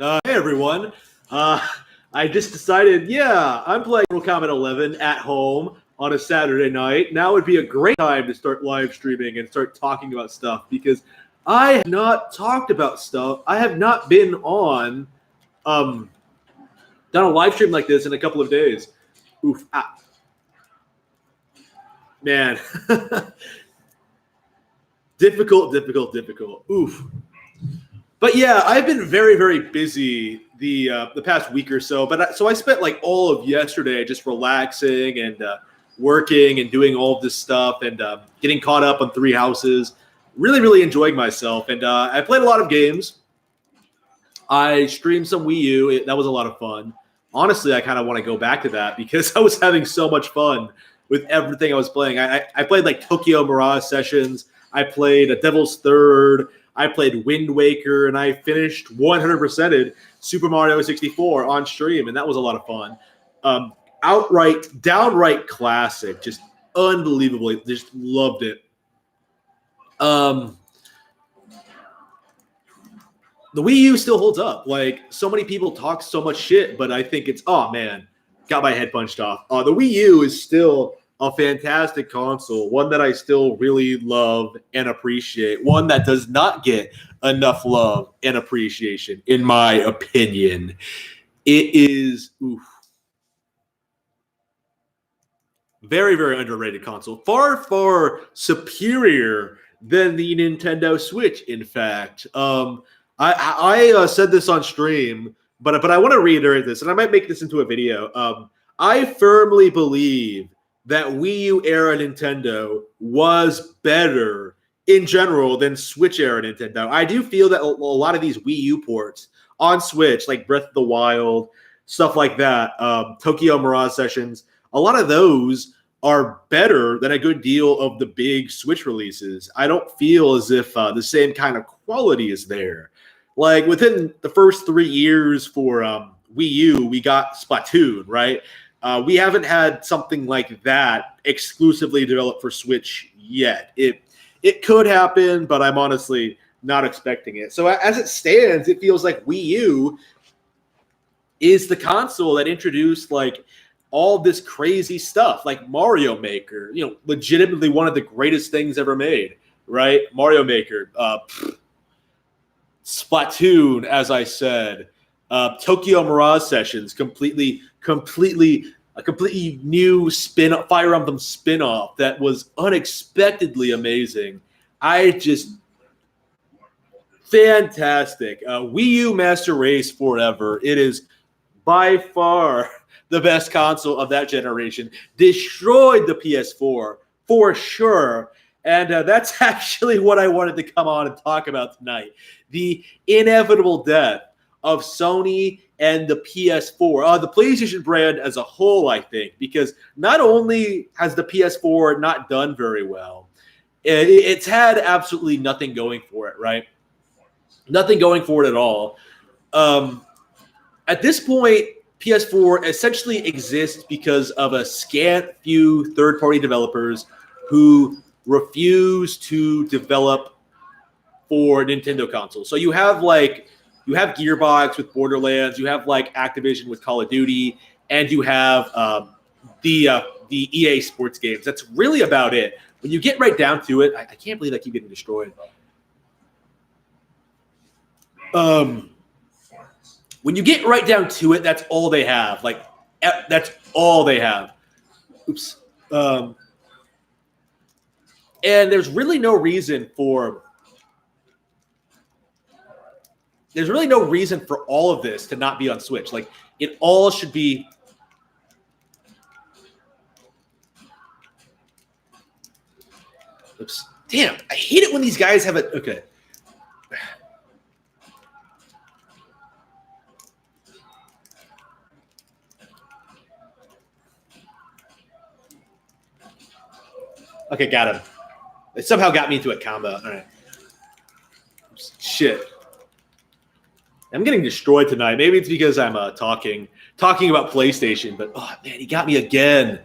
Hey everyone. Uh, I just decided, yeah, I'm playing Mortal Kombat 11 at home on a Saturday night. Now would be a great time to start live streaming and start talking about stuff because I have not talked about stuff. I have not been on, um, done a live stream like this in a couple of days. Oof, man. difficult. Oof. But yeah, I've been very, very busy the past week or so. So I spent like all of yesterday just relaxing and working and doing all of this stuff and getting caught up on Three Houses. Really, really enjoying myself. And I played a lot of games. I streamed some Wii U. That was a lot of fun. Honestly, I kind of want to go back to that because I was having so much fun with everything I was playing. I played like Tokyo Mirage Sessions. I played a Devil's Third. I played Wind Waker, and I finished 100%ed Super Mario 64 on stream, and that was a lot of fun. Downright classic, just unbelievably, just loved it. The Wii U still holds up. Like, so many people talk so much shit, but I think it's, oh man, got my head punched off. The Wii U is still a fantastic console, one that I still really love and appreciate, one that does not get enough love and appreciation, in my opinion. It is very, very underrated console. Far superior than the Nintendo Switch, in fact. I said this on stream, but I want to reiterate this, and I might make this into a video. I firmly believe that Wii U era Nintendo was better in general than Switch era Nintendo. I do feel that a lot of these Wii U ports on Switch, like Breath of the Wild, stuff like that, Tokyo Mirage Sessions, a lot of those are better than a good deal of the big Switch releases. I don't feel as if the same kind of quality is there. Like within the first 3 years for Wii U, we got Splatoon, right? We haven't had something like that exclusively developed for Switch yet. It could happen, but I'm honestly not expecting it. So as it stands, it feels like Wii U is the console that introduced like all this crazy stuff, like Mario Maker, legitimately one of the greatest things ever made, right? Mario Maker, Splatoon, as I said, Tokyo Mirage Sessions, completely a completely new Fire Emblem spin-off that was unexpectedly amazing. Fantastic. Wii U Master Race forever. It is by far the best console of that generation. Destroyed the PS4 for sure. And that's actually what I wanted to come on and talk about tonight. The inevitable death of Sony and the PS4, the PlayStation brand as a whole, I think, because not only has the PS4 not done very well, it's had absolutely nothing going for it, right? Nothing going for it at all. At this point, PS4 essentially exists because of a scant few third-party developers who refuse to develop for Nintendo consoles. So you have Gearbox with Borderlands, you have like Activision with Call of Duty, and you have the EA Sports games. That's really about it. When you get right down to it, I can't believe I keep getting destroyed. When you get right down to it, that's all they have. Like that's all they have. Oops. And there's really no reason for all of this to not be on Switch. Like it all should be. Oops. Damn, I hate it when these guys have it. Okay. Okay, got him. It somehow got me into a combo. All right. Oops. Shit. I'm getting destroyed tonight. Maybe it's because I'm talking about PlayStation, but oh man, he got me again.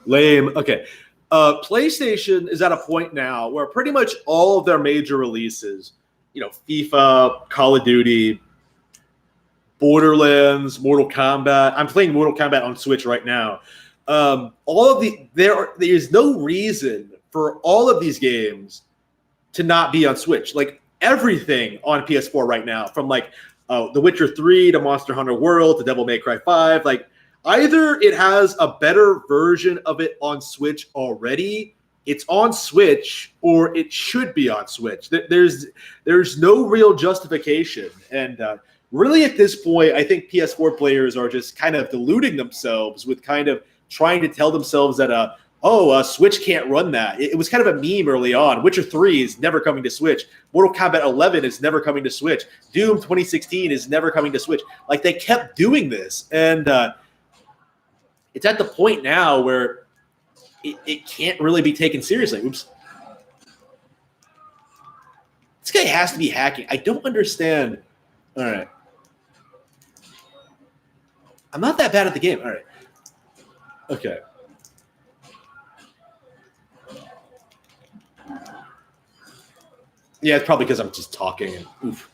Lame. Okay. PlayStation is at a point now where pretty much all of their major releases, FIFA, Call of Duty, Borderlands, Mortal Kombat. I'm playing Mortal Kombat on Switch right now. There is no reason for all of these games to not be on Switch. Like everything on PS4 right now, from like The Witcher 3 to Monster Hunter World to Devil May Cry 5, like either it has a better version of it on Switch already, it's on Switch, or it should be on Switch. There's no real justification. And really at this point, I think PS4 players are just kind of deluding themselves with kind of trying to tell themselves that Switch can't run that. It was kind of a meme early on. Witcher 3 is never coming to Switch. Mortal Kombat 11 is never coming to Switch. Doom 2016 is never coming to Switch. Like, they kept doing this. And it's at the point now where it can't really be taken seriously. Oops. This guy has to be hacking. I don't understand. All right. I'm not that bad at the game. All right. Okay. Yeah, it's probably because I'm just talking. And oof.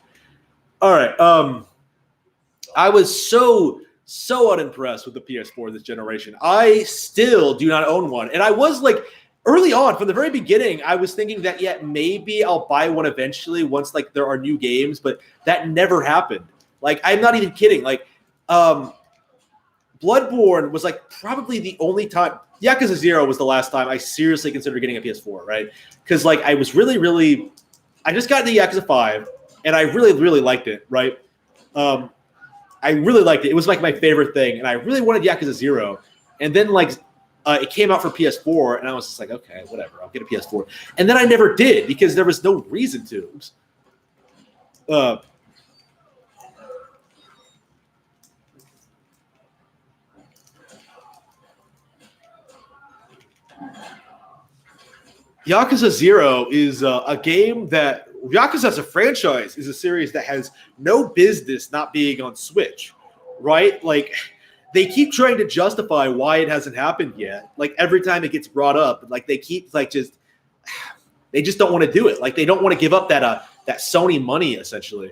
All right. I was so unimpressed with the PS4 this generation. I still do not own one. And I was like, early on, from the very beginning, I was thinking that, yeah, maybe I'll buy one eventually once like there are new games, but that never happened. Like, I'm not even kidding. Like, Bloodborne was like probably the only time. Yakuza 0 was the last time I seriously considered getting a PS4, right? Because like I was really I just got into Yakuza 5 and I really liked it, right? I really liked it. It was like my favorite thing, and I really wanted Yakuza 0. And then like it came out for PS4, and I was just like, okay, whatever, I'll get a PS4. And then I never did because there was no reason to. Yakuza 0 is a game that Yakuza as a franchise is a series that has no business not being on Switch, right? Like, they keep trying to justify why it hasn't happened yet. Like, every time it gets brought up, like they keep like they just don't want to do it. Like, they don't want to give up that Sony money, essentially.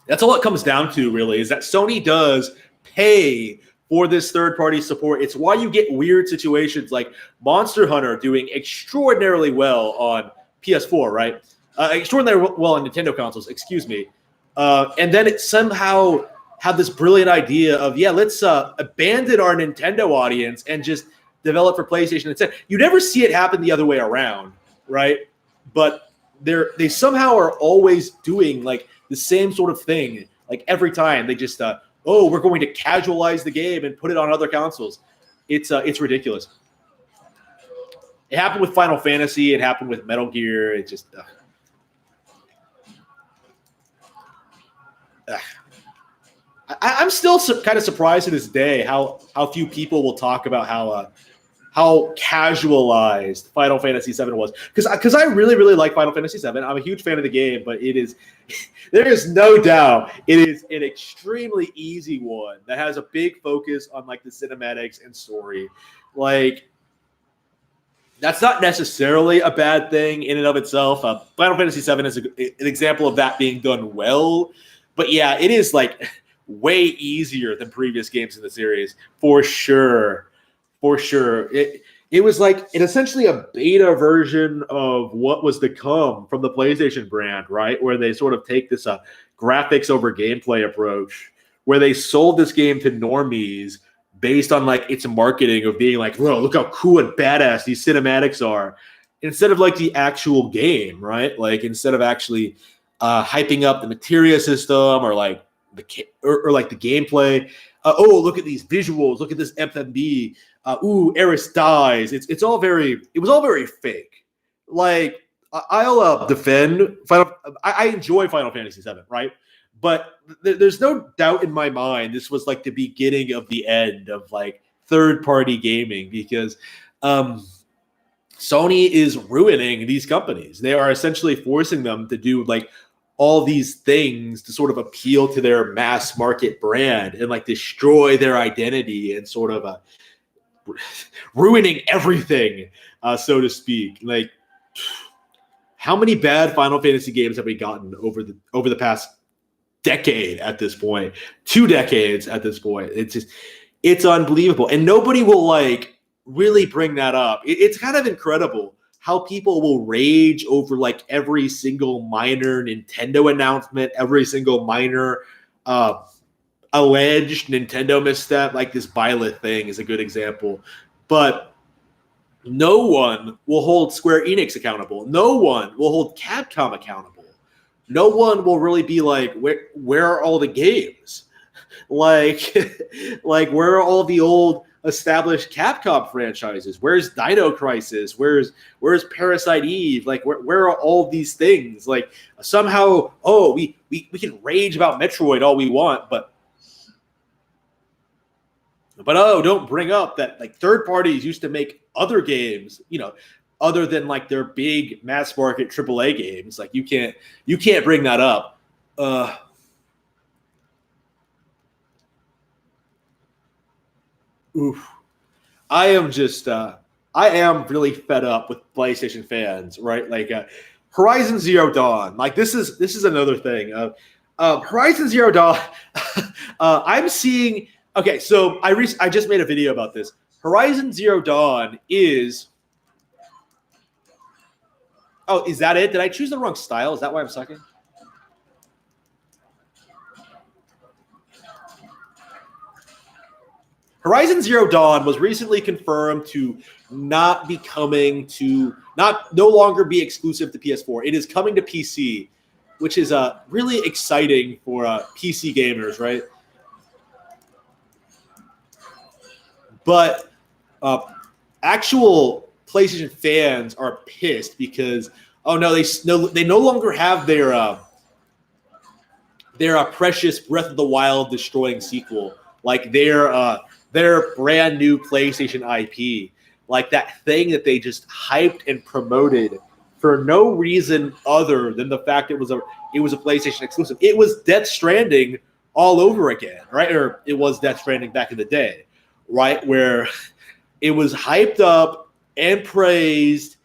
That's all it comes down to, really, is that Sony does pay for this third-party support. It's why you get weird situations like Monster Hunter doing extraordinarily well on PS4, right? Extraordinarily well on Nintendo consoles, excuse me. And then it somehow had this brilliant idea of, yeah, let's abandon our Nintendo audience and just develop for PlayStation instead. You never see it happen the other way around, right? But they somehow are always doing like the same sort of thing. Like every time they just we're going to casualize the game and put it on other consoles. It's ridiculous. It happened with Final Fantasy. It happened with Metal Gear. It just I'm still kind of surprised to this day how few people will talk about how casualized Final Fantasy VII was. Because I really like Final Fantasy VII. I'm a huge fan of the game, but it is there is no doubt it is an extremely easy one that has a big focus on like the cinematics and story. Like, that's not necessarily a bad thing in and of itself. Final Fantasy VII is an example of that being done well. But yeah, it is like way easier than previous games in the series, for sure. For sure. It was like essentially a beta version of what was to come from the PlayStation brand, right? Where they sort of take this graphics over gameplay approach, where they sold this game to normies based on like its marketing of being like, bro, look how cool and badass these cinematics are, instead of like the actual game, right? Like, instead of actually hyping up the materia system or like or like the gameplay. Look at these visuals. Look at this FMV. Eris dies. It was all very fake. Like, I'll defend Final. I enjoy Final Fantasy VII, right? But there's no doubt in my mind this was like the beginning of the end of like third-party gaming, because Sony is ruining these companies. They are essentially forcing them to do like all these things to sort of appeal to their mass market brand and like destroy their identity and sort of ruining everything, so to speak. Like, how many bad Final Fantasy games have we gotten over the past decade at this point, 2 decades at this point? It's unbelievable, and nobody will like really bring that up. It's kind of incredible how people will rage over like every single minor Nintendo announcement, every single minor alleged Nintendo misstep. Like this Byleth thing is a good example, but no one will hold Square Enix accountable. No one will hold Capcom accountable. No one will really be like, where are all the games? Like, like where are all the old established Capcom franchises? Where's Dino Crisis? Where's Parasite Eve? Like, where are all these things? Like, somehow, we can rage about Metroid all we want, but don't bring up that like third parties used to make other games, other than like their big mass market AAA games. Like you can't bring that up. Oof. I am really fed up with PlayStation fans, right? Like Horizon Zero Dawn. Like this is another thing. Horizon Zero Dawn. I'm seeing. Okay, so I just made a video about this. Horizon Zero Dawn is. Oh, is that it? Did I choose the wrong style? Is that why I'm sucking? Horizon Zero Dawn was recently confirmed to no longer be exclusive to PS4. It is coming to PC, which is really exciting for PC gamers, right? But actual PlayStation fans are pissed because they no longer have their precious Breath of the Wild destroying sequel, like their brand new PlayStation IP, like that thing that they just hyped and promoted for no reason other than the fact it was a PlayStation exclusive. It was Death Stranding all over again, right? Or it was Death Stranding back in the day, right? Where it was hyped up and praised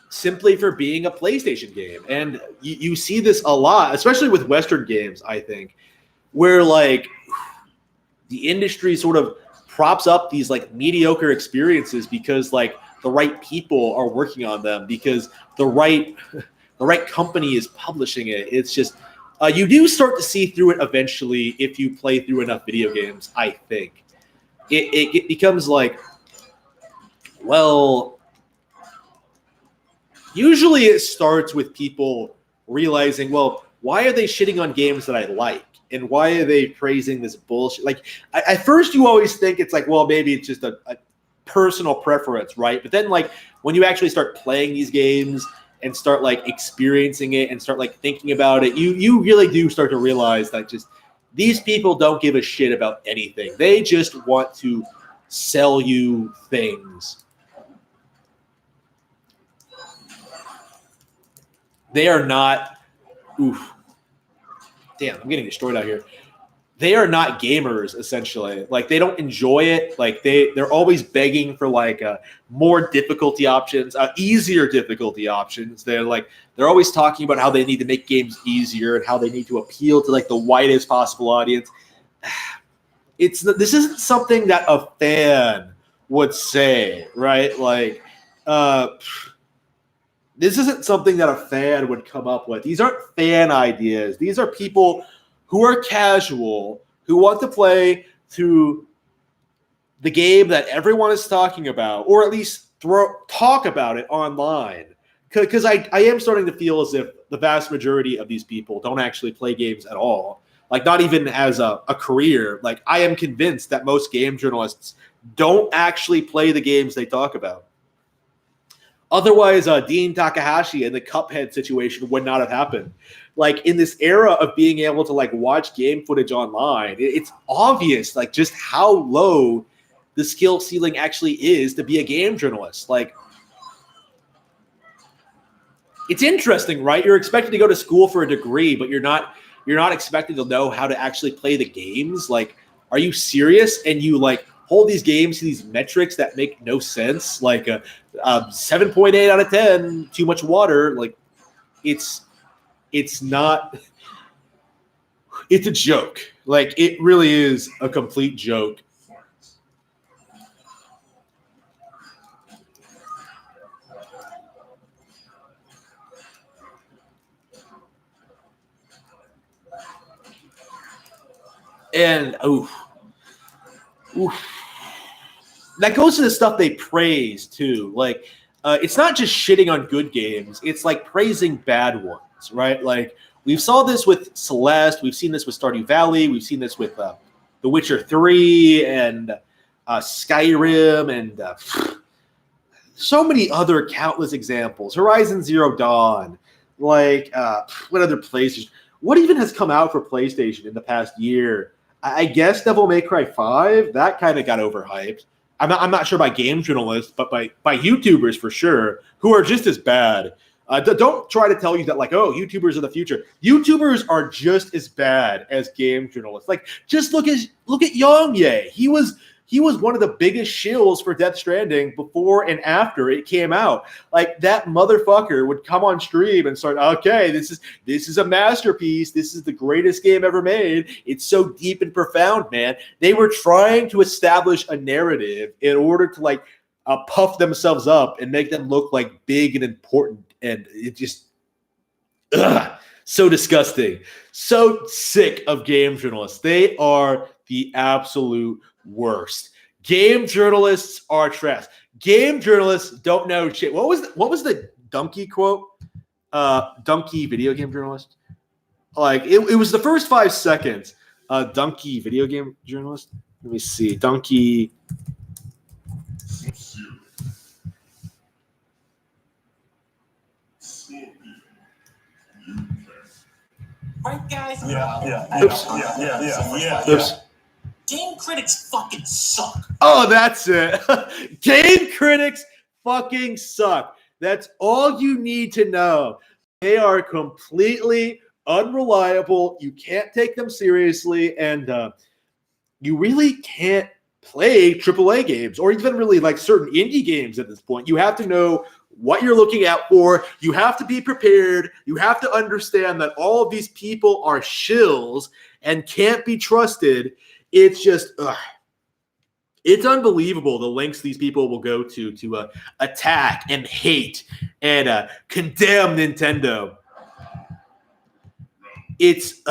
simply for being a PlayStation game. And you see this a lot, especially with Western games, I think, where like the industry sort of props up these like mediocre experiences because like the right people are working on them, because the right company is publishing it. It's just you do start to see through it eventually if you play through enough video games. I think it becomes like, well, usually it starts with people realizing, well, why are they shitting on games that I like? And why are they praising this bullshit? Like, at first you always think it's like, well, maybe it's just a personal preference, right? But then, like, when you actually start playing these games and start, like, experiencing it and start, like, thinking about it, you really do start to realize that just these people don't give a shit about anything. They just want to sell you things. They are not... Oof. Damn, I'm getting destroyed out here. They are not gamers, essentially. Like, they don't enjoy it. Like, they're always begging for like more difficulty options, easier difficulty options. They're always talking about how they need to make games easier and how they need to appeal to like the widest possible audience. This isn't something that a fan would say, right? Like, this isn't something that a fan would come up with. These aren't fan ideas. These are people who are casual, who want to play through the game that everyone is talking about, or at least talk about it online. Because I am starting to feel as if the vast majority of these people don't actually play games at all. Like, not even as a career. Like, I am convinced that most game journalists don't actually play the games they talk about. Otherwise, Dean Takahashi and the Cuphead situation would not have happened. Like, in this era of being able to like watch game footage online, it's obvious like just how low the skill ceiling actually is to be a game journalist. Like, it's interesting, right? You're expected to go to school for a degree, but you're not expected to know how to actually play the games. Like, are you serious? And you like hold these games to these metrics that make no sense, like a 7.8 out of 10, too much water. Like it's not. It's a joke. Like it really is a complete joke. And that goes to the stuff they praise too. Like, it's not just shitting on good games; it's like praising bad ones, right? Like we saw this with Celeste, we've seen this with Stardew Valley, we've seen this with The Witcher 3 and Skyrim, and so many other countless examples. Horizon Zero Dawn, like what other PlayStation? What even has come out for PlayStation in the past year? I guess Devil May Cry 5, that kind of got overhyped. I'm not sure by game journalists, but by YouTubers for sure, who are just as bad. Don't try to tell you that, like, oh, YouTubers are the future. YouTubers are just as bad as game journalists. Like, just look at Yongye. He was one of the biggest shills for Death Stranding before and after it came out. Like, that motherfucker would come on stream and start, okay, this is a masterpiece. This is the greatest game ever made. It's so deep and profound, man. They were trying to establish a narrative in order to, like, puff themselves up and make them look, like, big and important. And it just, so disgusting. So sick of game journalists. They are the absolute worst. Game journalists are trash. Game journalists don't know shit. What was the Donkey quote? Donkey video game journalist. Like it was the first 5 seconds. Donkey video game journalist. Let me see. Donkey. Right, guys? Yeah. Oops. Game critics fucking suck. Oh, that's it. Game critics fucking suck. That's all you need to know. They are completely unreliable. You can't take them seriously, and you really can't play AAA games or even really like certain indie games at this point. You have to know what you're looking out for. You have to be prepared. You have to understand that all of these people are shills and can't be trusted. It's just, it's unbelievable the lengths these people will go to attack and hate and condemn Nintendo. It's,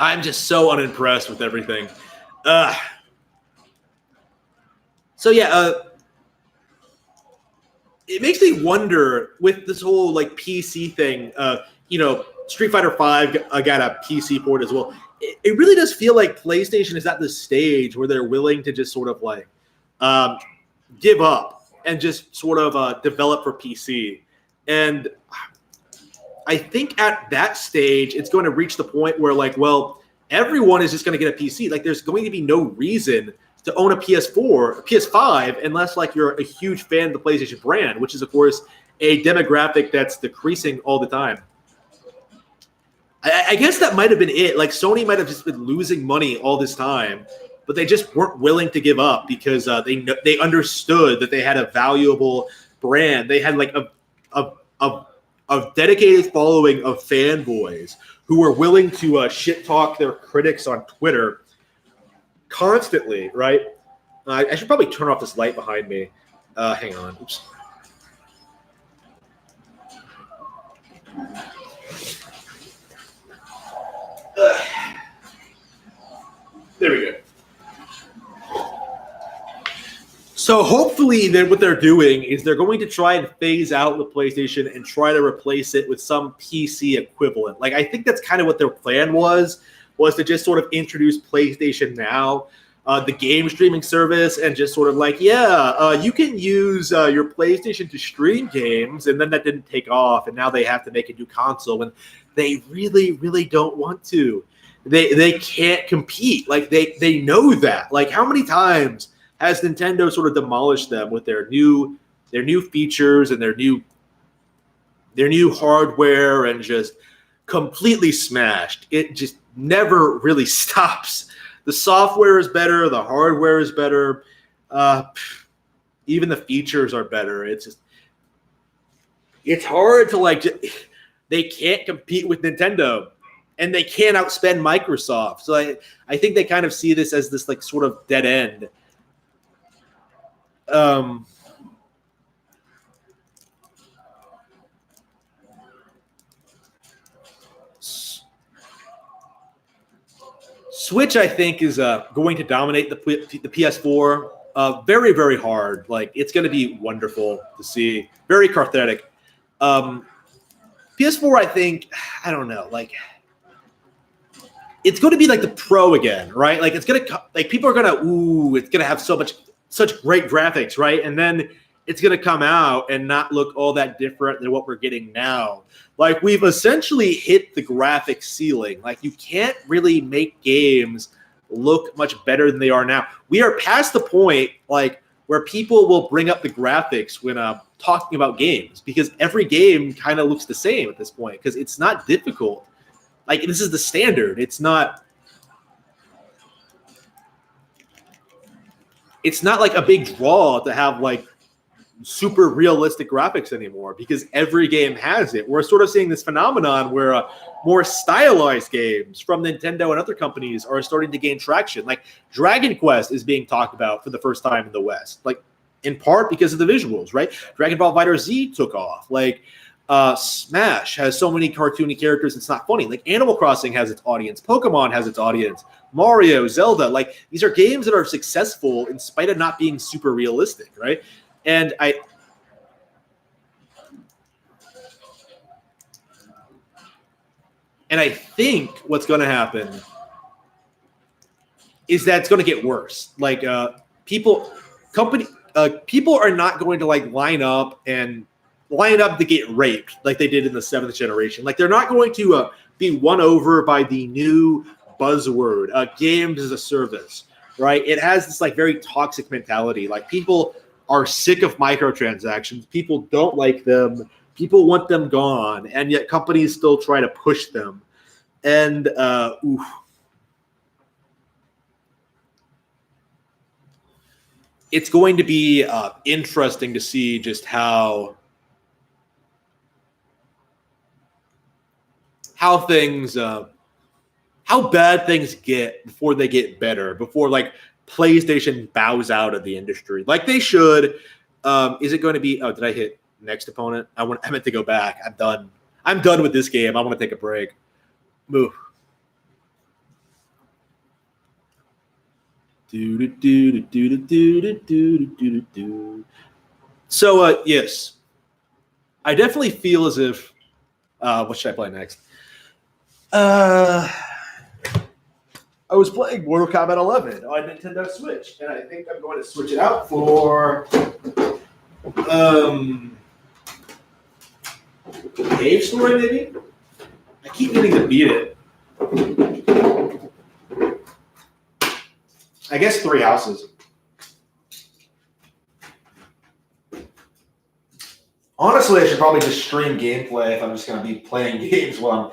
I'm just so unimpressed with everything. So yeah, it makes me wonder with this whole like PC thing. Street Fighter V got a PC port as well. It really does feel like PlayStation is at this stage where they're willing to just sort of like give up and just sort of develop for PC. And I think at that stage, it's going to reach the point where like, well, everyone is just going to get a PC. Like there's going to be no reason to own a PS4, PS5, unless like you're a huge fan of the PlayStation brand, which is of course a demographic that's decreasing all the time. I guess that might have been it. Like Sony might have just been losing money all this time, but they just weren't willing to give up because they understood that they had a valuable brand. They had like a dedicated following of fanboys who were willing to shit talk their critics on Twitter constantly, right? I should probably turn off this light behind me. Hang on. Oops. There we go. So hopefully what they're doing is they're going to try and phase out the PlayStation and try to replace it with some PC equivalent. Like I think that's kind of what their plan was to just sort of introduce PlayStation Now, the game streaming service, and just sort of like, you can use your PlayStation to stream games, and then that didn't take off, and now they have to make a new console when they really, really don't want to. They can't compete. Like they know that. Like how many times has Nintendo sort of demolished them with their new their new features and their new hardware and just completely smashed. It just never really stops. The software is better, the hardware is better, even the features are better. It's hard to they can't compete with Nintendo, and they can't outspend Microsoft. So I think they kind of see this as this like sort of dead end. Switch, I think, is going to dominate the PS4 very, very hard. Like, it's going to be wonderful to see. Very cathartic. PS4, I think, I don't know, like, it's going to be like the Pro again, right? Like, it's going to, like, people are going to, it's going to have such great graphics, right? And then it's going to come out and not look all that different than what we're getting now. Like, we've essentially hit the graphic ceiling. Like, you can't really make games look much better than they are now. We are past the point, like, where people will bring up the graphics when talking about games, because every game kind of looks the same at this point, because it's not difficult. Like, this is the standard. It's not like a big draw to have, like, super realistic graphics anymore, because every game has it. We're sort of seeing this phenomenon where more stylized games from Nintendo and other companies are starting to gain traction. Like, Dragon Quest is being talked about for the first time in the West, like, in part because of the visuals, right? Dragon Ball FighterZ took off. Like, Smash has so many cartoony characters, it's not funny. Like, Animal Crossing has its audience. Pokemon has its audience. Mario, Zelda. Like, these are games that are successful in spite of not being super realistic, right? And I think what's going to happen is that it's going to get worse. Like, people are not going to, like, line up to get raped like they did in the 7th generation. Like, they're not going to be won over by the new buzzword, games as a service, right? It has this, like, very toxic mentality. Like, people are sick of microtransactions. People don't like them. People want them gone, and yet companies still try to push them. And it's going to be interesting to see just how things, how bad things get before they get better. Before, like, PlayStation bows out of the industry, like they should. Is it going to be? Oh, did I hit next opponent? I meant to go back. I'm done with this game. I want to take a break. Move. So yes, I definitely feel as if. What should I play next? I was playing Mortal Kombat 11 on Nintendo Switch, and I think I'm going to switch it out for Cave Story, maybe? I keep meaning to beat it. I guess 3 Houses. Honestly, I should probably just stream gameplay if I'm just going to be playing games while I'm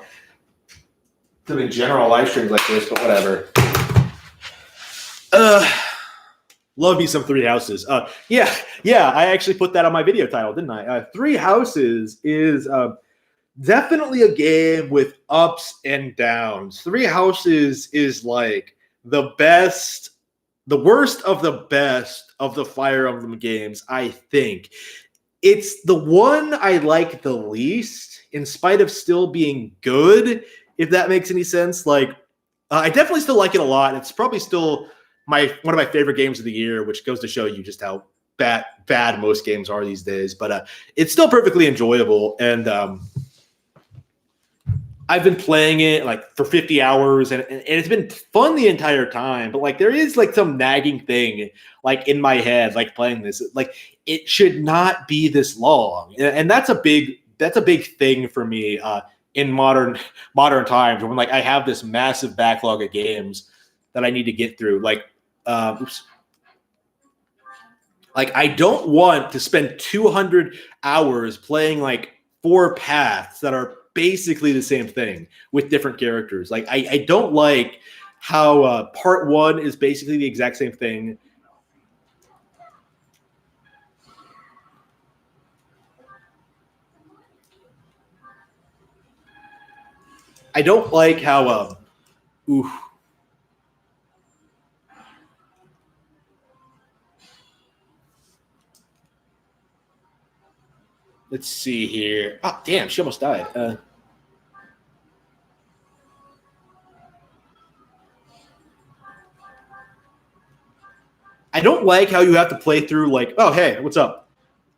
doing general live streams like this, but whatever. Love me some 3 Houses. Yeah, I actually put that on my video title, didn't I? 3 Houses is definitely a game with ups and downs. 3 Houses is like the worst of the best of the Fire Emblem games, I think. It's the one I like the least, in spite of still being good, if that makes any sense. Like, I definitely still like it a lot. It's probably still one of my favorite games of the year, which goes to show you just how bad most games are these days. But it's still perfectly enjoyable, and I've been playing it like for 50 hours, and it's been fun the entire time. But like, there is like some nagging thing like in my head, like playing this, like it should not be this long, and that's a big thing for me in modern times, when like I have this massive backlog of games that I need to get through. Like, Like, I don't want to spend 200 hours playing like 4 paths that are basically the same thing with different characters. Like, I don't like how part 1 is basically the exact same thing. I don't like how oof. Let's see here. Oh, damn, she almost died. I don't like how you have to play through like, oh, hey, what's up?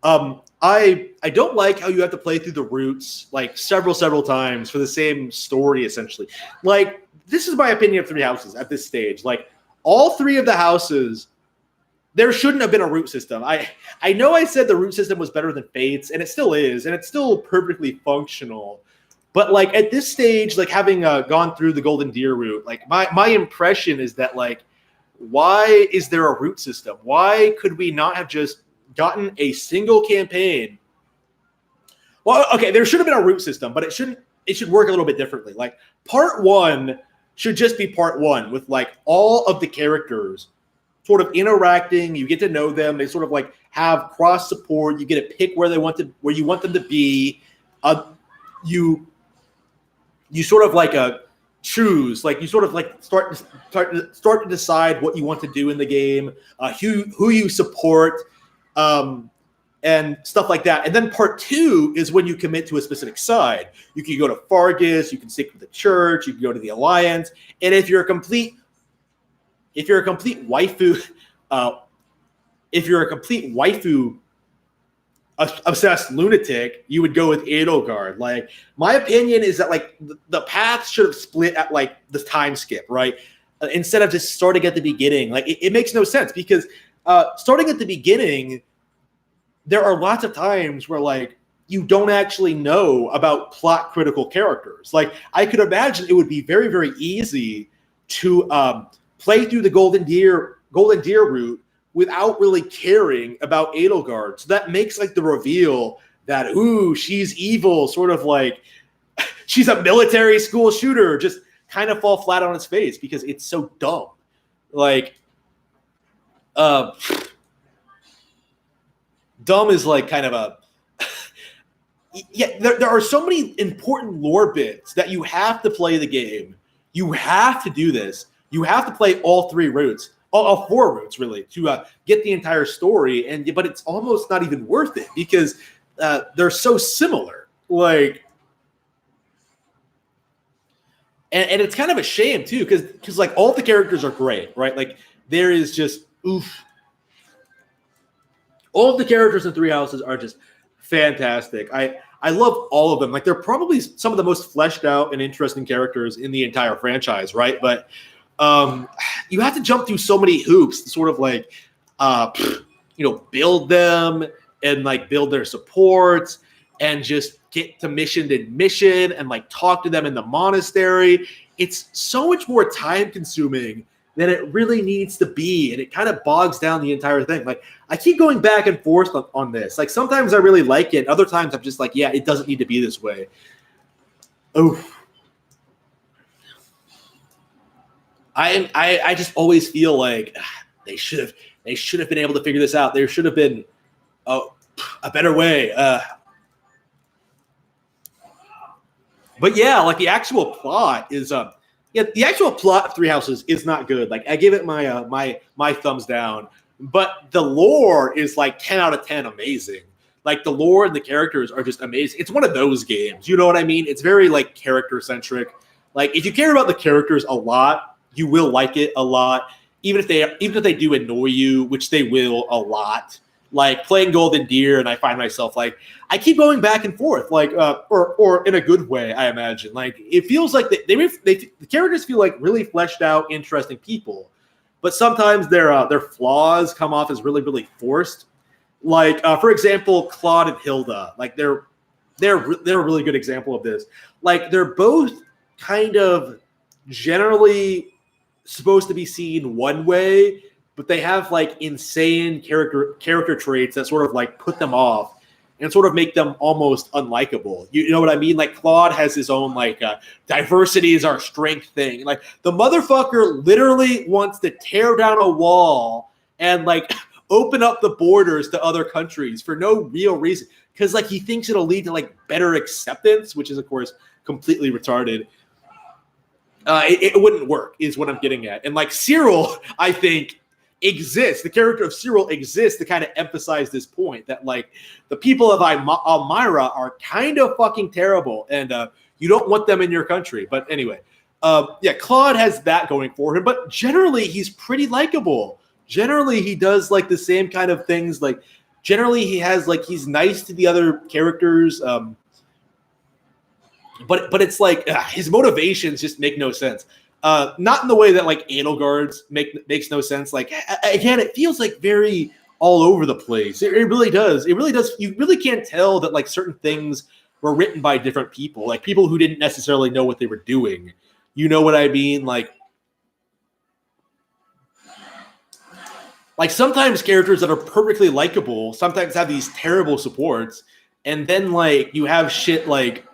I don't like how you have to play through the routes like several times for the same story essentially. Like, this is my opinion of 3 houses at this stage. Like, all 3 of the houses, there shouldn't have been a route system. I know I said the route system was better than Fate's, and it still is, and it's still perfectly functional. But like at this stage, like having gone through the Golden Deer route, like my impression is that like, why is there a route system? Why could we not have just gotten a single campaign? Well, okay, there should have been a route system, but it should work a little bit differently. Like, part 1 should just be part 1 with like all of the characters sort of interacting. You get to know them. They sort of like have cross support. You get to pick where you want them to be. You sort of like choose, like you sort of like start to decide what you want to do in the game, who you support, and stuff like that. And then part 2 is when you commit to a specific side. You can go to Fargus, you can stick with the Church, you can go to the Alliance, and if you're a complete waifu obsessed lunatic, you would go with Edelgard. Like, my opinion is that like the paths should have split at like the time skip, right? Instead of just starting at the beginning. Like, it makes no sense because starting at the beginning, there are lots of times where like you don't actually know about plot critical characters. Like, I could imagine it would be very easy to play through the Golden Deer route without really caring about Edelgard. So that makes like the reveal that, ooh, she's evil, sort of like she's a military school shooter, just kind of fall flat on its face because it's so dumb. Like, dumb is like kind of a yeah, there are so many important lore bits that you have to play the game. You have to do this. You have to play all 3 routes, all 4 routes really, to get the entire story. But it's almost not even worth it because they're so similar. Like, and it's kind of a shame too because like all the characters are great, right? Like, there is just oof. All of the characters in 3 houses are just fantastic. I love all of them. Like, they're probably some of the most fleshed out and interesting characters in the entire franchise, right? But you have to jump through so many hoops to sort of like, build them and like build their supports and just get to mission and like talk to them in the monastery. It's so much more time consuming than it really needs to be. And it kind of bogs down the entire thing. Like, I keep going back and forth on this. Like, sometimes I really like it. Other times I'm just like, yeah, it doesn't need to be this way. Oof. I just always feel like they should have been able to figure this out. There should have been a better way. But yeah, like the actual plot is the actual plot of 3 Houses is not good. Like, I give it my thumbs down. But the lore is like 10 out of 10 amazing. Like, the lore and the characters are just amazing. It's one of those games. You know what I mean? It's very like character centric. Like, if you care about the characters a lot, you will like it a lot. Even if they do annoy you, which they will a lot. Like, playing Golden Deer, and I find myself like, I keep going back and forth, like, or in a good way, I imagine. Like, it feels like the characters feel like really fleshed out, interesting people, but sometimes their flaws come off as really forced. Like, for example, Claude and Hilda, like they're a really good example of this. Like, they're both kind of generally supposed to be seen one way, but they have like insane character traits that sort of like put them off and sort of make them almost unlikable. You know what I mean? Like Claude has his own like diversity is our strength thing. Like the motherfucker literally wants to tear down a wall and like open up the borders to other countries for no real reason. Because like he thinks it'll lead to like better acceptance, which is of course completely retarded. It wouldn't work, is what I'm getting at. And like Cyril, I think exists. The character of Cyril exists to kind of emphasize this point that like the people of Elmira are kind of fucking terrible, and you don't want them in your country. But anyway, yeah, Claude has that going for him. But generally, he's pretty likable. Generally, he does like the same kind of things. Like generally, he has like he's nice to the other characters. But it's like his motivations just make no sense. Not in the way that like Edelgard's makes no sense. Like again, it feels like very all over the place. It really does. It really does. You really can't tell that like certain things were written by different people, like people who didn't necessarily know what they were doing. You know what I mean? Like sometimes characters that are perfectly likable sometimes have these terrible supports, and then like you have shit like.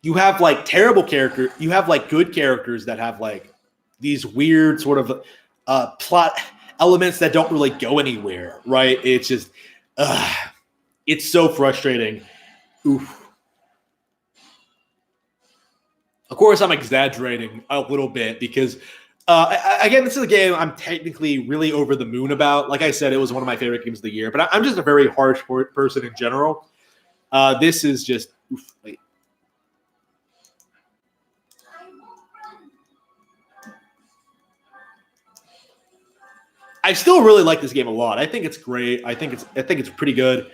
You have like terrible character. You have like good characters that have like these weird sort of plot elements that don't really go anywhere, right? It's just, it's so frustrating. Oof. Of course, I'm exaggerating a little bit because, again, this is a game I'm technically really over the moon about. Like I said, it was one of my favorite games of the year, but I'm just a very harsh person in general. This is just, oof, wait. I still really like this game a lot. I think it's great. I think it's pretty good.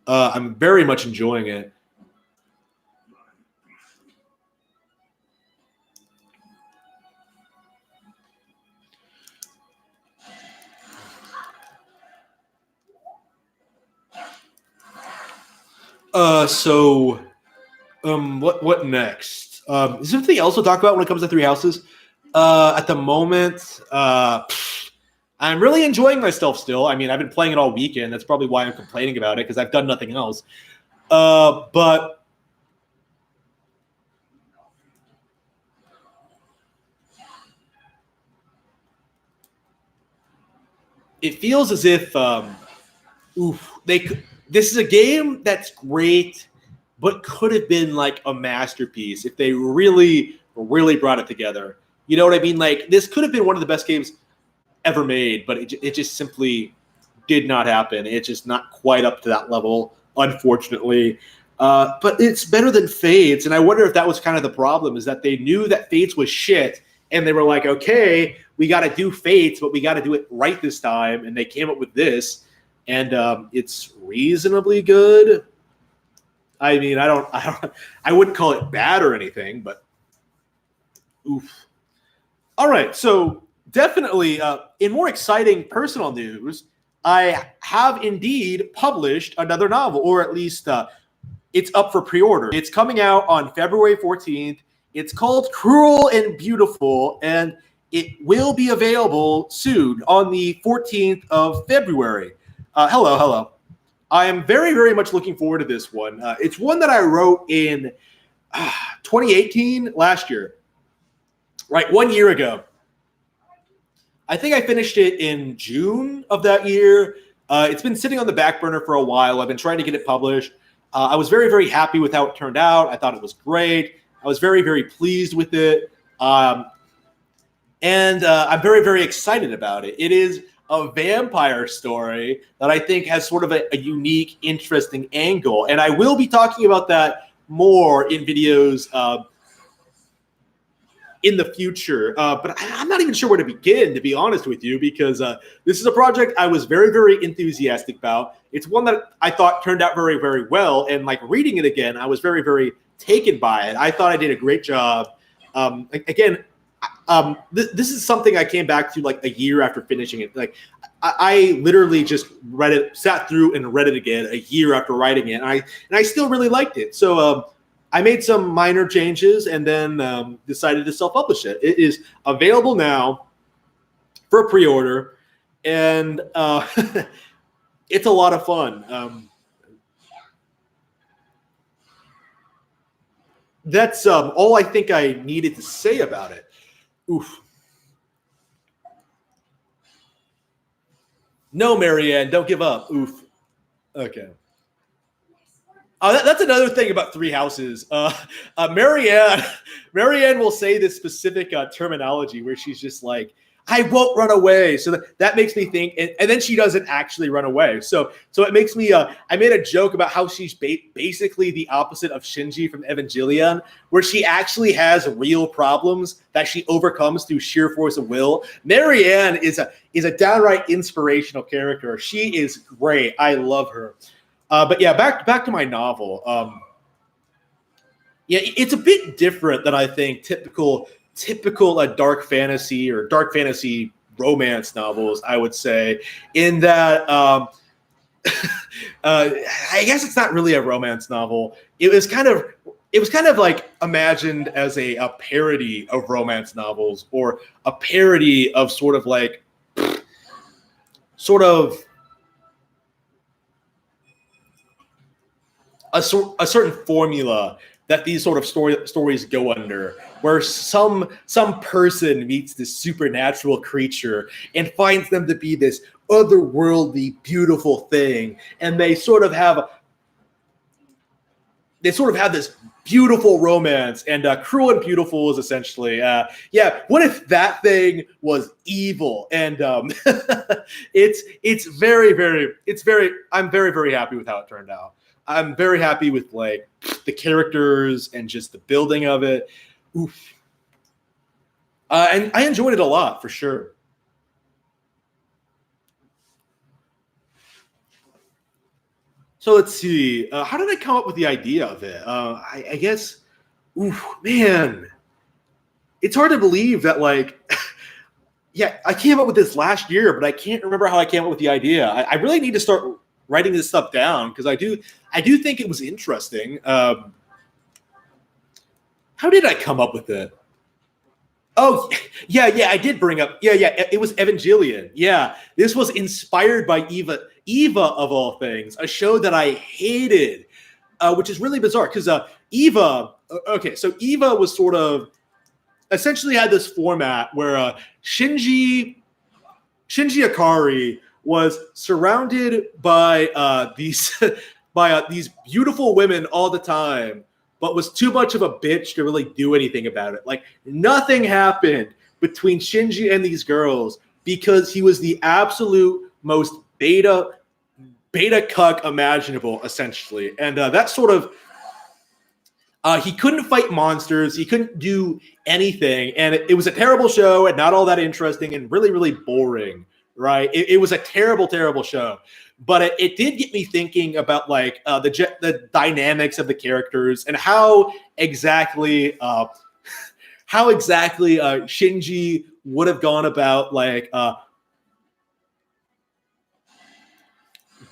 I'm very much enjoying it. What next? Is there anything else to talk about when it comes to Three Houses? At the moment, I'm really enjoying myself still. I mean, I've been playing it all weekend. That's probably why I'm complaining about it, because I've done nothing else. But it feels as if this is a game that's great, but could have been like a masterpiece if they really, really brought it together. You know what I mean? Like this could have been one of the best games ever made, but it just simply did not happen. It's just not quite up to that level, unfortunately. But it's better than Fates, and I wonder if that was kind of the problem, is that they knew that Fates was shit, and they were like, okay, we got to do Fates, but we got to do it right this time, and they came up with this, and it's reasonably good. I mean, I wouldn't call it bad or anything, but oof. All right, so definitely, in more exciting personal news, I have indeed published another novel, or at least it's up for pre-order. It's coming out on February 14th. It's called Cruel and Beautiful, and it will be available soon on the 14th of February. Hello. I am very, very much looking forward to this one. It's one that I wrote in 2018, last year, right, 1 year ago. I think I finished it in June of that year. It's been sitting on the back burner for a while. I've been trying to get it published. I was very, very happy with how it turned out. I thought it was great. I was very, very pleased with it. And I'm very, very excited about it. It is a vampire story that I think has sort of a unique, interesting angle. And I will be talking about that more in videos in the future, but I'm not even sure where to begin, to be honest with you, because this is a project I was very, very enthusiastic about. It's one that I thought turned out very, very well, and like reading it again, I was very, very taken by it. I thought I did a great job. This is something I came back to like a year after finishing it. Like I literally just read it, sat through and read it again a year after writing it, and I still really liked it. So I made some minor changes and then decided to self-publish it. It is available now for pre-order, and it's a lot of fun. That's all I think I needed to say about it. Oof. No, Marianne, don't give up. Oof. Okay. That's another thing about Three Houses. Marianne will say this specific terminology where she's just like, I won't run away. So that makes me think, and then she doesn't actually run away. So it makes me, I made a joke about how she's basically the opposite of Shinji from Evangelion, where she actually has real problems that she overcomes through sheer force of will. Marianne is a downright inspirational character. She is great. I love her. But yeah, back to my novel. Yeah, it's a bit different than I think typical dark fantasy or dark fantasy romance novels, I would say, in that I guess it's not really a romance novel. It was kind of like imagined as a parody of romance novels, or a parody of sort of a certain formula that these sort of stories go under, where some person meets this supernatural creature and finds them to be this otherworldly, beautiful thing, and they sort of have this beautiful romance. And Cruel and Beautiful is essentially, what if that thing was evil? And it's very, I'm very, very happy with how it turned out. I'm very happy with the characters and just the building of it. Oof. And I enjoyed it a lot, for sure. So let's see. How did I come up with the idea of it? I guess, oof, man, it's hard to believe that yeah, I came up with this last year, but I can't remember how I came up with the idea. I really need to start writing this stuff down, because I do think it was interesting. How did I come up with it? Oh, yeah, I did bring up. Yeah, it was Evangelion. Yeah, this was inspired by Eva of all things, a show that I hated, which is really bizarre because Eva. Okay, so Eva was sort of essentially had this format where Shinji Ikari was surrounded by these these beautiful women all the time, but was too much of a bitch to really do anything about it. Like, nothing happened between Shinji and these girls because he was the absolute most beta cuck imaginable, essentially. And that sort of he couldn't fight monsters. He couldn't do anything. And it was a terrible show and not all that interesting and really, really boring. Right. It was a terrible, terrible show. But it did get me thinking about the dynamics of the characters and how exactly Shinji would have gone about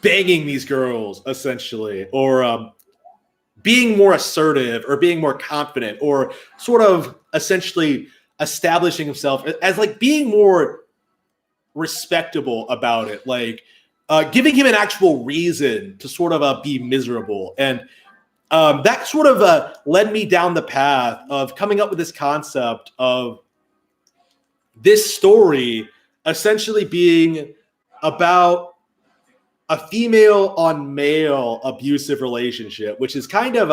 banging these girls, essentially, or being more assertive or being more confident, or sort of essentially establishing himself as being more respectable about it, giving him an actual reason to sort of be miserable. And that sort of led me down the path of coming up with this concept of this story essentially being about a female on male abusive relationship, which is kind of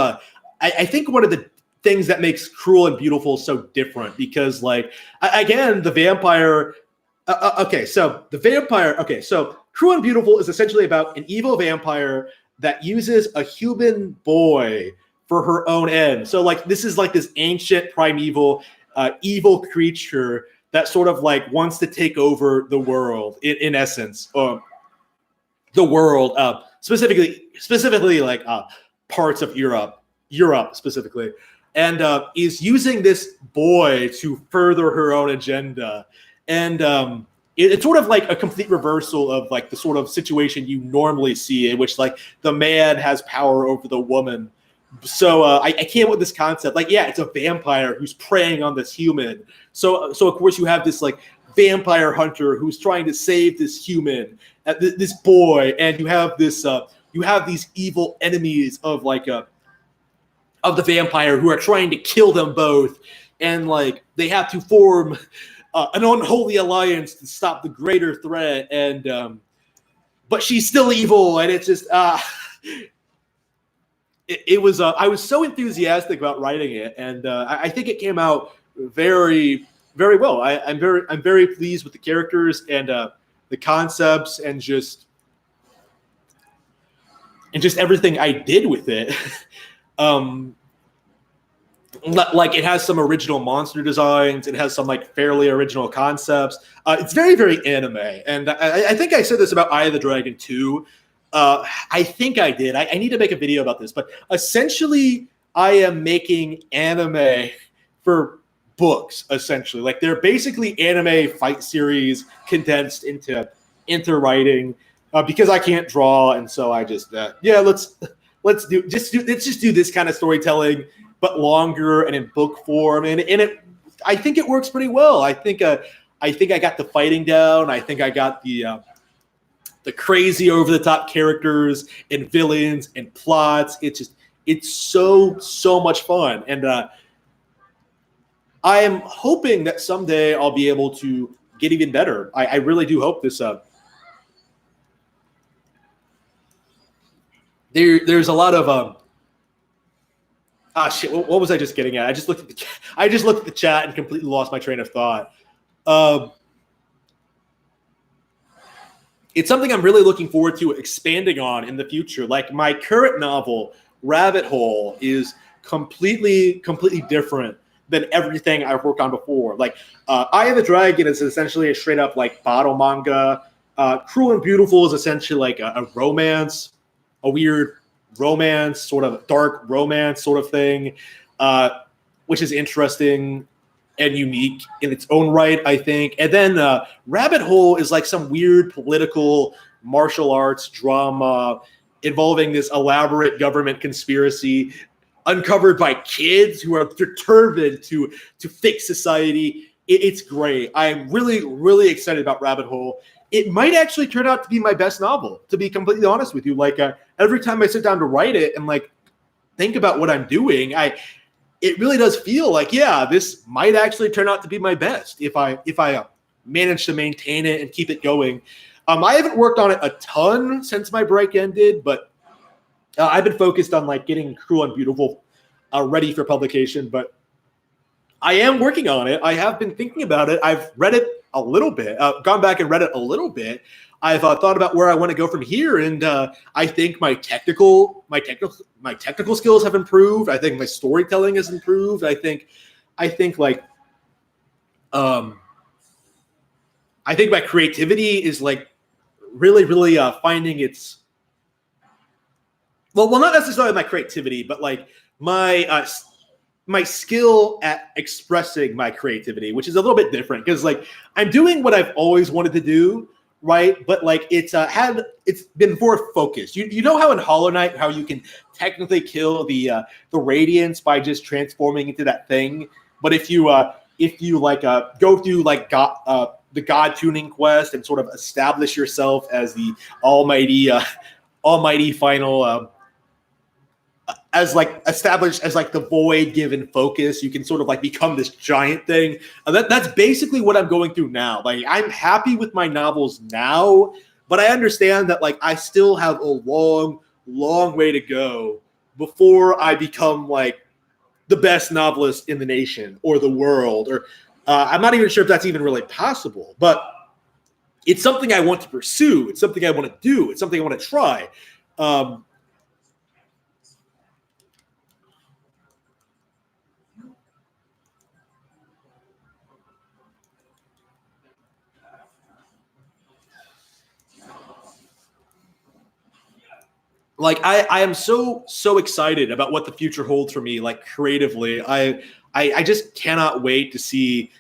I think one of the things that makes Cruel and Beautiful so different, because again, the vampire. So Cruel and Beautiful is essentially about an evil vampire that uses a human boy for her own end. So this is this ancient primeval evil creature that sort of wants to take over the world in essence, the world specifically parts of Europe specifically, and is using this boy to further her own agenda. And it's sort of a complete reversal of the sort of situation you normally see, in which the man has power over the woman. So I came up with this concept, like, yeah, it's a vampire who's preying on this human. So of course you have this like vampire hunter who's trying to save this human, this boy, and you have these evil enemies of of the vampire who are trying to kill them both, and like they have to form an unholy alliance to stop the greater threat. And but she's still evil, and it's just it was I was so enthusiastic about writing it, and I think it came out very very well. I'm very pleased with the characters and the concepts and just everything I did with it. Like it has some original monster designs. It has some like fairly original concepts. It's very very anime, and I think I said this about Eye of the Dragon 2. I think I did. I need to make a video about this, but essentially I am making anime for books, essentially. Like they're basically anime fight series condensed into writing, because I can't draw, and so I just let's just do this kind of storytelling, but longer and in book form, and it I think it works pretty well. I think I got the fighting down. I think I got the crazy over the top characters and villains and plots. It's so much fun, and I am hoping that someday I'll be able to get even better. I really do hope this. There's a lot of shit. What was I just getting at? I just looked at the chat and completely lost my train of thought. It's something I'm really looking forward to expanding on in the future. Like my current novel, Rabbit Hole, is completely different than everything I've worked on before. Like Eye of the Dragon is essentially a straight up like bottle manga. Cruel and Beautiful is essentially like a romance, a weird romance, sort of dark romance sort of thing, which is interesting and unique in its own right, I think. And then Rabbit Hole is like some weird political martial arts drama involving this elaborate government conspiracy uncovered by kids who are determined to fix society. It's great. I'm really excited about Rabbit Hole. It might actually turn out to be my best novel, to be completely honest with you. Like every time I sit down to write it and like think about what I'm doing, it really does feel like, yeah, this might actually turn out to be my best if I manage to maintain it and keep it going. I haven't worked on it a ton since my break ended, but I've been focused on like getting Cruel and Beautiful ready for publication. But I am working on it. I have been thinking about it. I've read it a little bit, gone back and read it a little bit. I've thought about where I want to go from here, and I think my technical skills have improved. I think my storytelling has improved. I think my creativity is like really finding its well, not necessarily my creativity, but like my skill at expressing my creativity, which is a little bit different because like I'm doing what I've always wanted to do, right? But like it's been more focused. You know how in Hollow Knight how you can technically kill the radiance by just transforming into that thing, but if you go through like the God tuning quest and sort of establish yourself as the almighty final. As like established as like the void given focus, you can sort of like become this giant thing. That's basically what I'm going through now. Like I'm happy with my novels now, but I understand that like I still have a long way to go before I become like the best novelist in the nation or the world. Or I'm not even sure if that's even really possible, but it's something I want to pursue. It's something I want to do. It's something I want to try. Like I am so excited about what the future holds for me, like creatively. I just cannot wait to see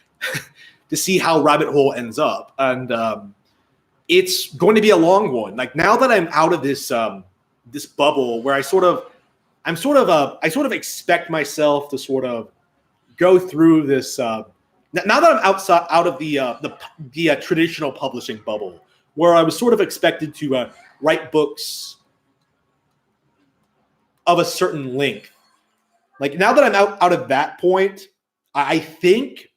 how Rabbit Hole ends up, and it's going to be a long one. Like now that I'm out of this this bubble where I I sort of expect myself to sort of go through this. Now that I'm out of the traditional publishing bubble, where I was sort of expected to write books of a certain length. Like now that I'm out of that point, I think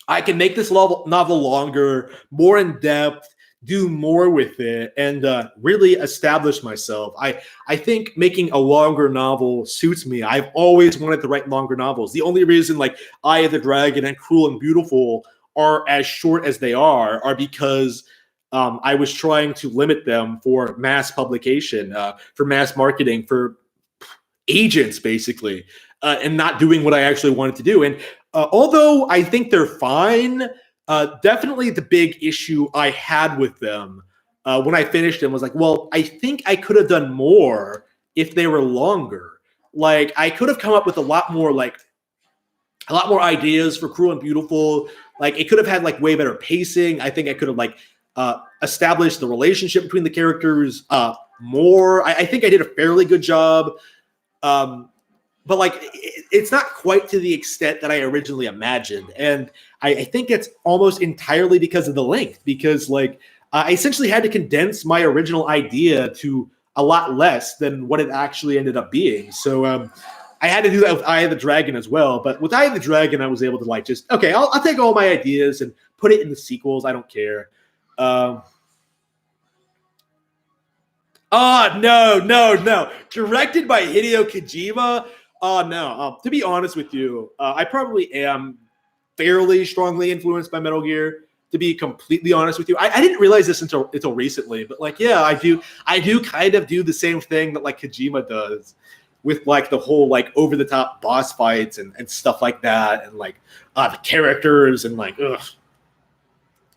I can make this novel longer, more in depth, do more with it, and really establish myself. I think making a longer novel suits me. I've always wanted to write longer novels. The only reason like Eye of the Dragon and Cruel and Beautiful are as short as they are because I was trying to limit them for mass publication, for mass marketing, for agents, basically, and not doing what I actually wanted to do. And although I think they're fine, definitely the big issue I had with them when I finished them was like, well, I think I could have done more if they were longer. Like I could have come up with a lot more ideas for Cruel and Beautiful. Like it could have had like way better pacing. I think I could have like established the relationship between the characters more. I think I did a fairly good job. But like, it's not quite to the extent that I originally imagined. And I think it's almost entirely because of the length, because like I essentially had to condense my original idea to a lot less than what it actually ended up being. So I had to do that with Eye of the Dragon as well. But with Eye of the Dragon, I was able to like just, okay, I'll take all my ideas and put it in the sequels. I don't care. Oh, no. Directed by Hideo Kojima? Oh, no. To be honest with you, I probably am fairly strongly influenced by Metal Gear, to be completely honest with you. I didn't realize this until recently, but like, yeah, I do kind of do the same thing that like Kojima does with like the whole like over-the-top boss fights and stuff like that, and like the characters and like, ugh.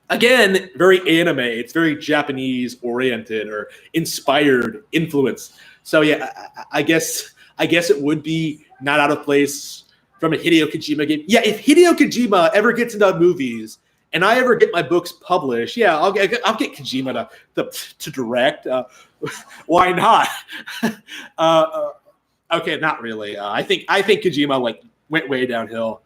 Again, very anime. It's very Japanese oriented or inspired, influence. So yeah, I guess it would be not out of place from a Hideo Kojima game. Yeah, if Hideo Kojima ever gets into movies and I ever get my books published, yeah, I'll get Kojima to direct. Why not? Okay, not really. I think Kojima like went way downhill.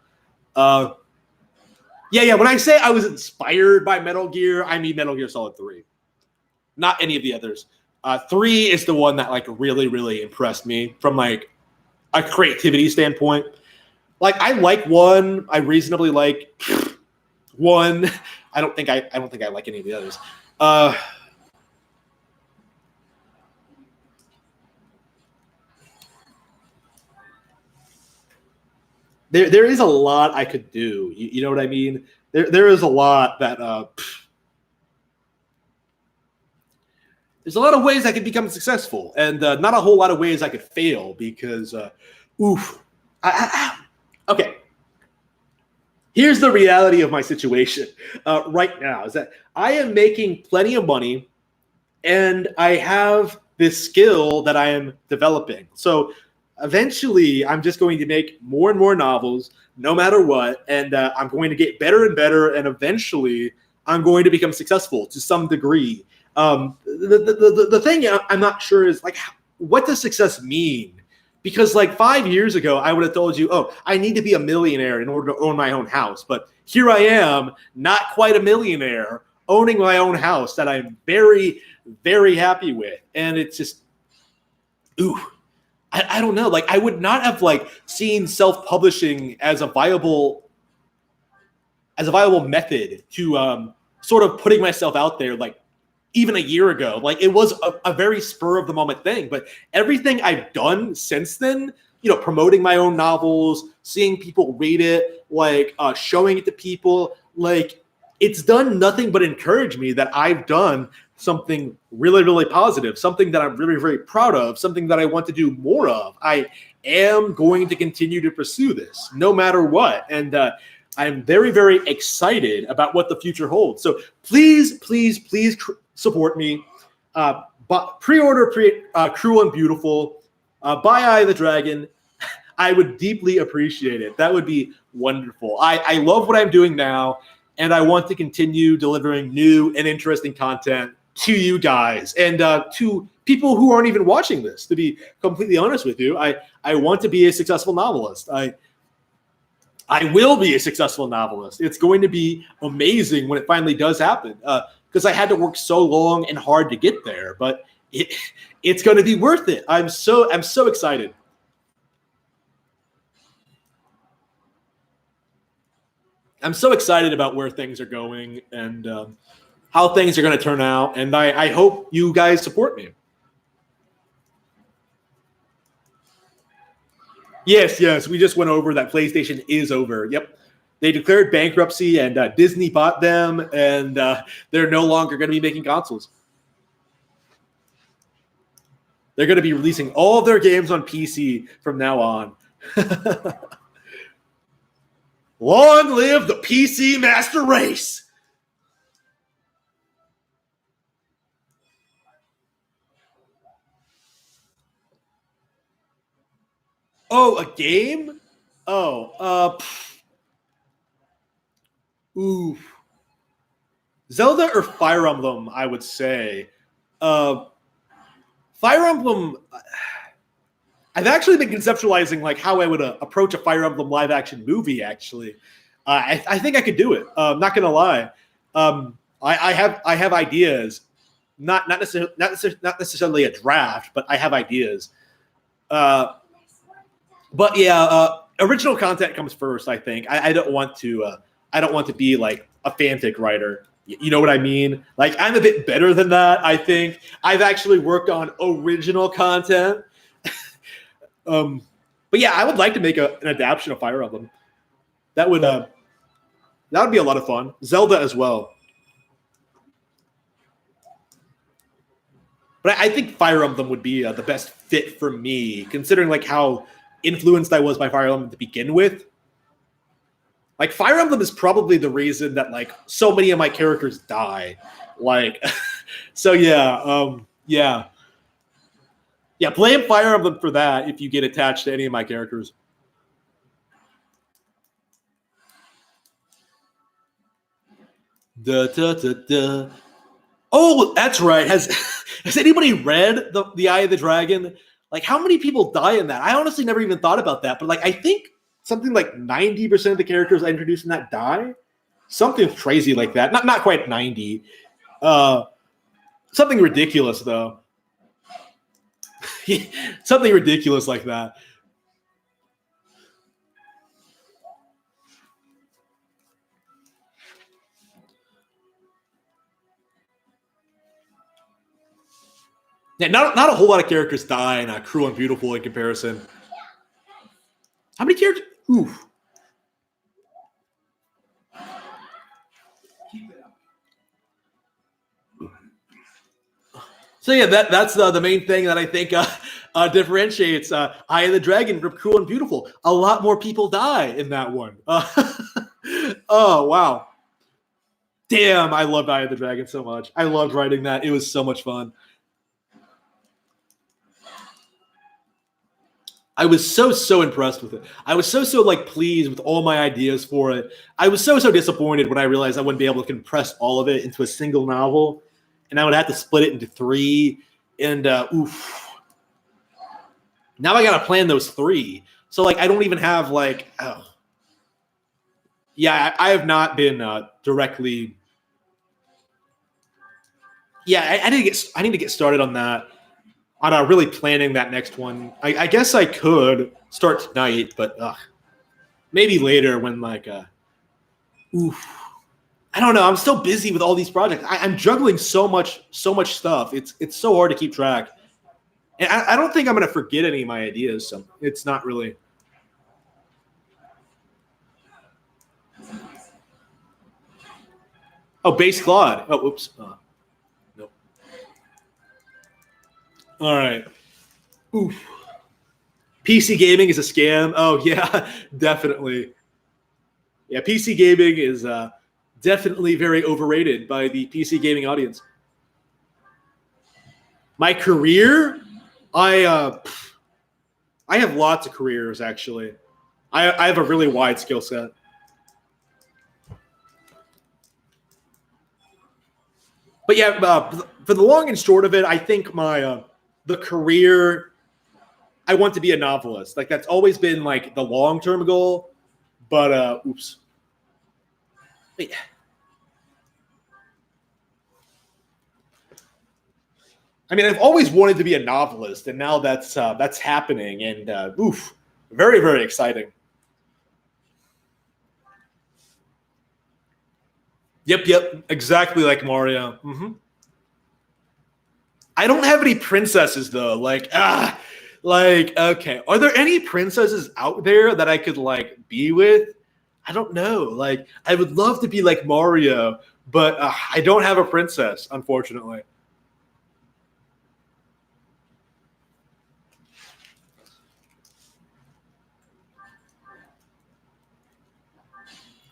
Yeah. When I say I was inspired by Metal Gear, I mean Metal Gear Solid 3, not any of the others. 3 is the one that like really, really impressed me from like a creativity standpoint. Like I like 1, I reasonably like 1. I don't think I like any of the others. There is a lot I could do. You know what I mean? There is a lot that there's a lot of ways I could become successful, and not a whole lot of ways I could fail because, okay. Here's the reality of my situation right now is that I am making plenty of money, and I have this skill that I am developing. So eventually, I'm just going to make more and more novels, no matter what, and I'm going to get better and better, and eventually, I'm going to become successful to some degree. The thing I'm not sure is like, what does success mean? Because like 5 years ago, I would have told you, oh, I need to be a millionaire in order to own my own house. But here I am, not quite a millionaire, owning my own house that I'm very, very happy with, and it's just, I don't know. Like I would not have like seen self-publishing as a viable method to sort of putting myself out there like even a year ago. Like it was a very spur of the moment thing. But everything I've done since then, promoting my own novels, seeing people read it, like showing it to people, like it's done nothing but encourage me that I've done something really, really positive, something that I'm really, very proud of, something that I want to do more of. I am going to continue to pursue this no matter what. And I'm very, very excited about what the future holds. So please support me. Pre-order Cruel and Beautiful. Buy Eye of the Dragon. I would deeply appreciate it. That would be wonderful. I love what I'm doing now, and I want to continue delivering new and interesting content to you guys and to people who aren't even watching this. To be completely honest with you, I want to be a successful novelist. I will be a successful novelist. It's going to be amazing when it finally does happen, because I had to work so long and hard to get there. But it's going to be worth it. I'm so excited. I'm so excited about where things are going and how things are going to turn out. And I hope you guys support me. Yes. We just went over that PlayStation is over. Yep. They declared bankruptcy and Disney bought them, and they're no longer going to be making consoles. They're going to be releasing all of their games on PC from now on. Long live the PC Master Race! Oh, a game? Oh, ooh. Zelda or Fire Emblem, I would say. Fire Emblem, I've actually been conceptualizing like how I would approach a Fire Emblem live action movie. Actually, I think I could do it. Not gonna lie, I have ideas. Not necessarily a draft, but I have ideas. But yeah, original content comes first. I think I don't want to be like a fanfic writer. You know what I mean? Like, I'm a bit better than that, I think. I've actually worked on original content. But yeah, I would like to make an adaptation of Fire Emblem. That would be a lot of fun. Zelda as well. But I think Fire Emblem would be the best fit for me, considering like how influenced I was by Fire Emblem to begin with. Like, Fire Emblem is probably the reason that like so many of my characters die. Like, so yeah, yeah, blame Fire Emblem for that if you get attached to any of my characters. Oh, that's right. Has anybody read the Eye of the Dragon? Like, how many people die in that? I honestly never even thought about that. But like, I think something like 90% of the characters I introduced in that die. Something crazy like that. Not quite 90. Something ridiculous though. Something ridiculous like that. Yeah, not a whole lot of characters die in Cruel and Beautiful in comparison. How many characters? Oof. So yeah, that's the main thing that I think differentiates Eye of the Dragon from Cruel and Beautiful. A lot more people die in that one. Oh, wow. Damn, I loved Eye of the Dragon so much. I loved writing that. It was so much fun. I was so impressed with it. I was so like pleased with all my ideas for it. I was so disappointed when I realized I wouldn't be able to compress all of it into a single novel, and I would have to split it into 3. And oof. Now I gotta plan those 3. So like I don't even have like yeah, I have not been directly. Yeah, I need to get started on that. On really planning that next one. I guess I could start tonight, but maybe later when like oof. I don't know. I'm still busy with all these projects. I'm juggling so much stuff. It's so hard to keep track. And I don't think I'm gonna forget any of my ideas, so it's not really. Oh, base Claude. Oh, oops. Nope. All right. Oof. PC gaming is a scam. Oh yeah, definitely. Yeah, PC gaming is definitely very overrated by the PC gaming audience. My career, I have lots of careers actually. I have a really wide skill set. But yeah, for the long and short of it, I think my the career, I want to be a novelist. Like that's always been like the long-term goal. But oops. Wait. I mean, I've always wanted to be a novelist, and now that's happening, and oof, very, very exciting. Yep, exactly like Mario. I don't have any princesses though. Like okay, are there any princesses out there that I could like be with? I don't know. Like, I would love to be like Mario, but I don't have a princess, unfortunately.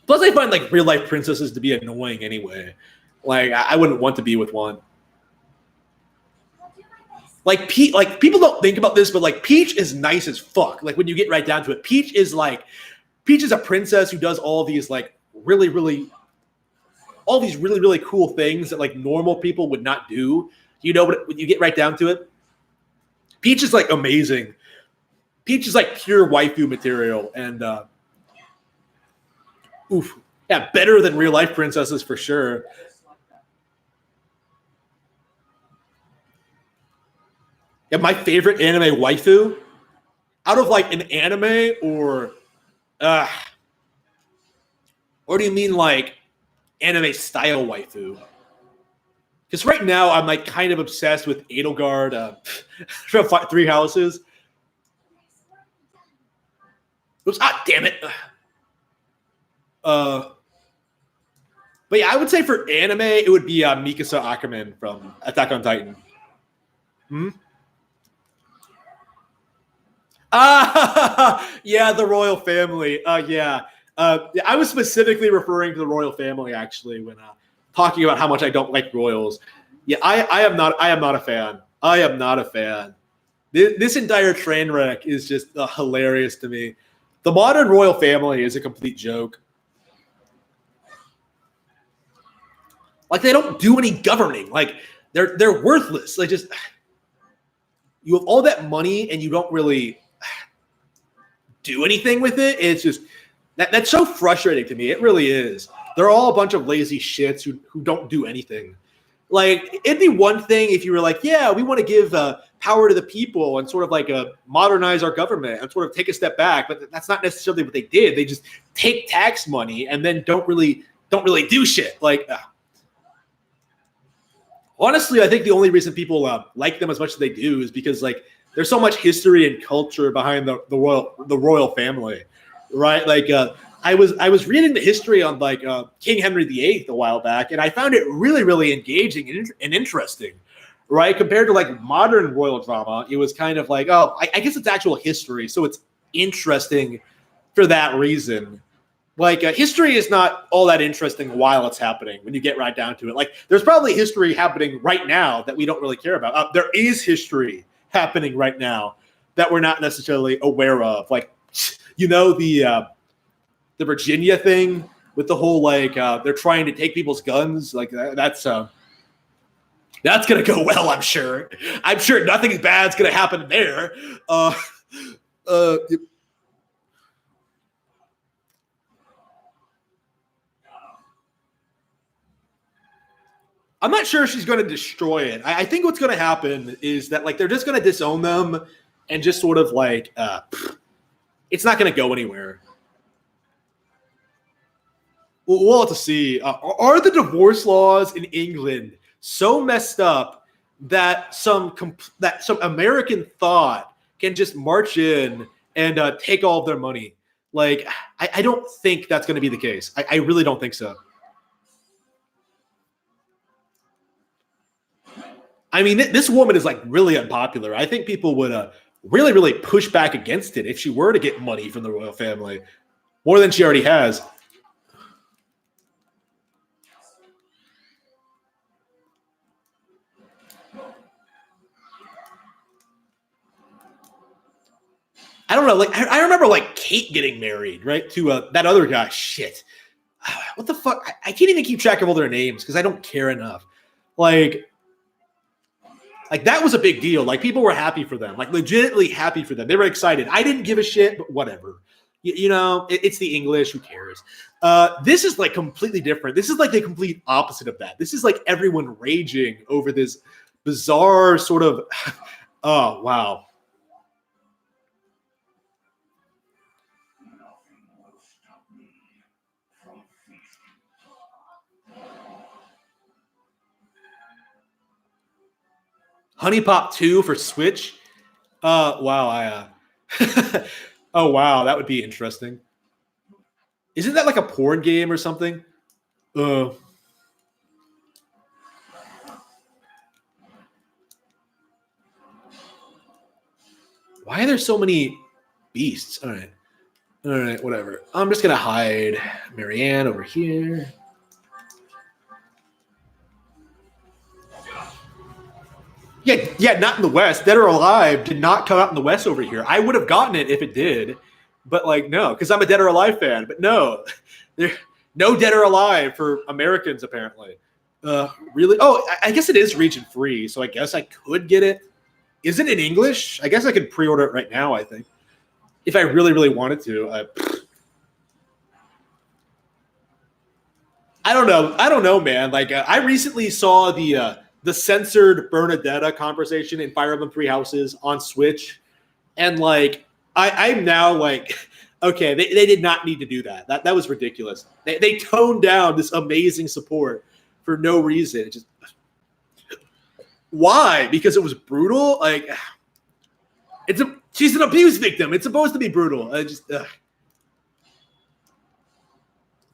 Plus, I find like real life princesses to be annoying anyway. Like, I wouldn't want to be with one. Like people don't think about this, but like Peach is nice as fuck. Like when you get right down to it, Peach is a princess who does all these like really cool things that like normal people would not do. You know, when you get right down to it, Peach is like amazing. Peach is like pure waifu material, and oof, yeah, better than real life princesses for sure. Yeah, my favorite anime waifu out of like an anime uh or do you mean like anime style waifu? Because right now I'm like kind of obsessed with Edelgard from Three Houses. Oops, damn it. But yeah, I would say for anime it would be Mikasa Ackerman from Attack on Titan. Yeah, the royal family. Yeah. I was specifically referring to the royal family actually when talking about how much I don't like royals. Yeah, I am not a fan. I am not a fan. This entire train wreck is just hilarious to me. The modern royal family is a complete joke. Like they don't do any governing. Like they're worthless. They just you have all that money and you don't really do anything with it. It's just that's so frustrating to me. It really is. They're all a bunch of lazy shits who don't do anything. Like it'd be one thing if you were like, yeah, we want to give power to the people and sort of like modernize our government and sort of take a step back. But that's not necessarily what they did. They just take tax money and then don't really do shit. Like honestly, I think the only reason people like them as much as they do is because like there's so much history and culture behind the royal family, right? Like I was reading the history on like King Henry VIII a while back, and I found it really engaging and interesting, right? Compared to like modern royal drama, it was kind of like, oh, I guess it's actual history, so it's interesting for that reason. Like history is not all that interesting while it's happening when you get right down to it. Like there's probably history happening right now that we don't really care about. There is history happening right now that we're not necessarily aware of. Like, you know, the Virginia thing with the whole like they're trying to take people's guns. Like that's gonna go well. I'm sure nothing bad's gonna happen there. I'm not sure she's going to destroy it. I think what's going to happen is that like they're just going to disown them and just sort of like it's not going to go anywhere. We'll have to see. Are the divorce laws in England so messed up that some American thought can just march in and take all of their money? Like, I don't think that's going to be the case. I really don't think so. I mean, this woman is like really unpopular. I think people would really push back against it if she were to get money from the royal family, more than she already has. I don't know. Like I remember like Kate getting married, right, to that other guy. Shit, what the fuck? I can't even keep track of all their names because I don't care enough. Like Like that was a big deal. Like people were happy for them, like legitimately happy for them. They were excited. I didn't give a shit, but whatever. You know, it's the English. Who cares? This is like completely different. This is like the complete opposite of that. This is like everyone raging over this bizarre sort of. Oh wow. Honey Pop 2 for Switch. Wow. Oh wow, that would be interesting. Isn't that like a porn game or something? Uh. Why are there so many beasts? All right, whatever. I'm just gonna hide Marianne over here. Yeah, not in the West. Dead or Alive did not come out in the West over here. I would have gotten it if it did, but like no, because I'm a Dead or Alive fan. But no, there no Dead or Alive for Americans apparently. Really? Oh, I guess it is region free, so I guess I could get it. Is it in English? I guess I could pre-order it right now. I think if I really, really wanted to. I don't know. I don't know, man. Like I recently saw the censored Bernadetta conversation in Fire Emblem Three Houses on Switch, and like I'm now like, okay, they did not need to do that. That was ridiculous. They toned down this amazing support for no reason. It just why? Because it was brutal. Like she's an abuse victim. It's supposed to be brutal.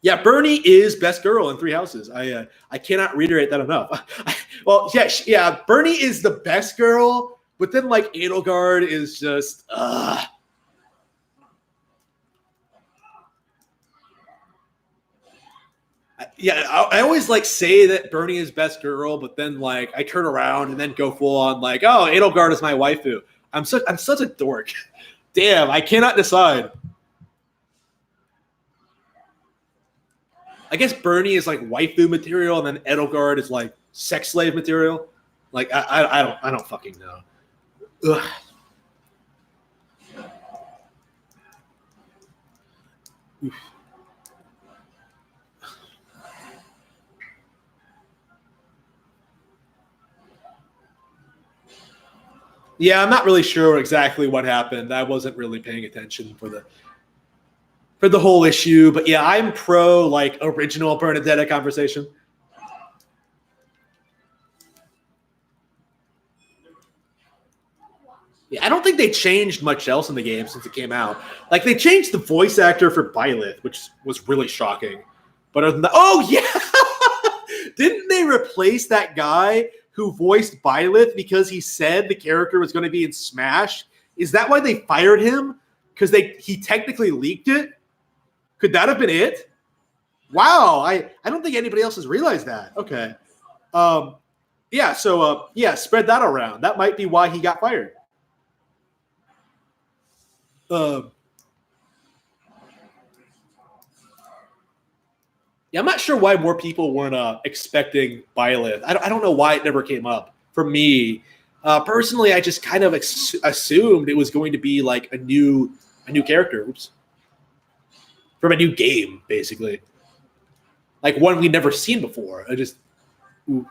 Yeah, Bernie is best girl in Three Houses. I cannot reiterate that enough. Well, yeah, Bernie is the best girl, but then like Edelgard is just. Yeah, I always like say that Bernie is best girl, but then like I turn around and then go full on like, oh, Edelgard is my waifu. I'm such a dork. Damn, I cannot decide. I guess Bernie is like waifu material, and then Edelgard is like sex slave material. Like I don't fucking know. Ugh. Yeah, I'm not really sure exactly what happened. I wasn't really paying attention for the whole issue, but yeah, I'm pro like original Bernadetta conversation. Yeah, I don't think they changed much else in the game since it came out. Like they changed the voice actor for Byleth, which was really shocking. But other than that, oh yeah, didn't they replace that guy who voiced Byleth because he said the character was going to be in Smash? Is that why they fired him? Because he technically leaked it? Could that have been it? Wow, I don't think anybody else has realized that. Okay. Yeah, so yeah, spread that around. That might be why he got fired. Yeah, I'm not sure why more people weren't expecting Byleth. I don't know why it never came up. For me, personally, I just kind of assumed it was going to be like a new character. Oops. From a new game, basically. Like one we'd never seen before. Ooh.